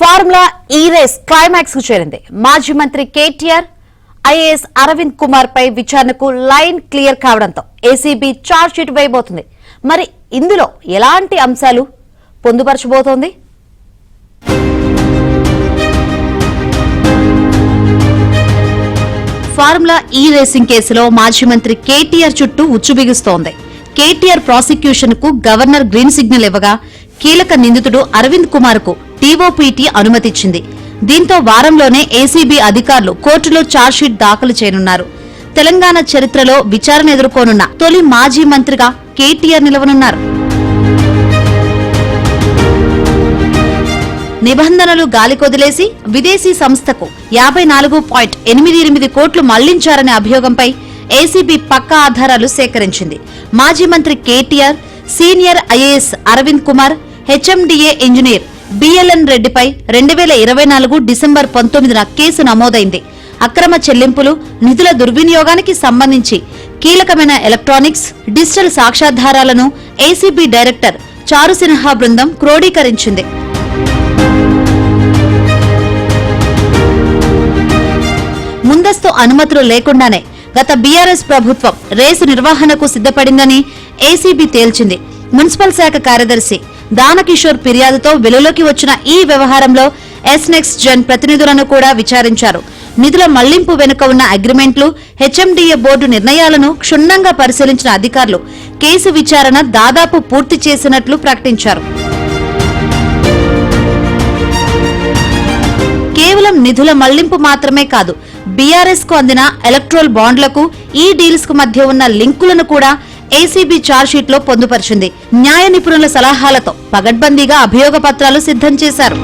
Formula ఈ race climax కు చేరింది. మాజీ మంత్రి కేటీఆర్, ఐఏఎస్ అరవింద్ కుమార్ పై విచారణకు లైన్ క్లియర్ కావడంతో ఏసీబీ చార్జ్ షీట్ వేయబోతుంది. మరి ఇందులో ఎలాంటి అంశాలు పొందుపరచబోతోంది? ఫార్ములా ఈ రేసింగ్ కేసులో మాజీ మంత్రి కేటీఆర్ చుట్టూ ఉచ్చుబిగుస్తోంది. కేటీఆర్ ప్రాసిక్యూషన్ కు గవర్నర్ గ్రీన్ సిగ్నల్ ఇవ్వగా కీలక నిందితుడు అరవింద్ కుమార్ కు టీఓపీటీ అనుమతిచ్చింది. దీంతో వారంలోనే ఏసీబీ అధికారులు కోర్టులో ఛార్జ్షీట్ దాఖలు చేయనున్నారు. తెలంగాణ చరిత్రలో విచారణ ఎదుర్కోనున్న తొలి మాజీ మంత్రిగా కేటీఆర్ నిలవనున్నారు. నిబంధనలు గాలికొదిలేసి విదేశీ సంస్థకు 54.88 కోట్లు మళ్లించారనే అభియోగంపై ఏసీబీ పక్కా ఆధారాలు సేకరించింది. మాజీ మంత్రి KTR, senior IAS Arvind Kumar, HMDA engineer BLN రెడ్డిపై 2024 డిసెంబర్ 19న కేసు నమోదైంది. అక్రమ చెల్లింపులు, నిధుల దుర్వినియోగానికి సంబంధించి కీలకమైన ఎలక్ట్రానిక్స్, డిజిటల్ సాక్ష్యాధారాలను ఏసీబీ డైరెక్టర్ చారు సిన్హా బృందం క్రోడీకరించింది. ముందస్తు అనుమతులు లేకుండానే గత బీఆర్ఎస్ ప్రభుత్వం రేసు నిర్వహణకు సిద్ధపడిందని ఏసీబీ తేల్చింది. మున్సిపల్ శాఖ కార్యదర్శి దానకిషోర్ ఫిర్యాదుతో వెలుగులోకి వచ్చిన ఈ వ్యవహారంలో ఎస్నెక్స్ జెన్ ప్రతినిధులను కూడా విచారించారు. నిధుల మళ్లింపు వెనుక ఉన్న అగ్రిమెంట్లు, హెచ్ఎండిఏ బోర్డు నిర్ణయాలను క్షుణ్ణంగా పరిశీలించిన అధికారులు కేసు విచారణ దాదాపు పూర్తి చేసినట్లు ప్రకటించారు. కేవలం నిధుల మళ్లింపు మాత్రమే కాదు, బీఆర్ఎస్ కు అందిన ఎలక్ట్రల్ బాండ్లకు, ఈ డీల్స్ కు మధ్య ఉన్న లింకులను కూడా ఏసీబీ ఛార్జ్షీట్ లో పొందుపరిచింది. న్యాయ నిపుణుల సలహాలతో పగడ్బందీగా అభియోగ పత్రాలు సిద్ధం చేశారు.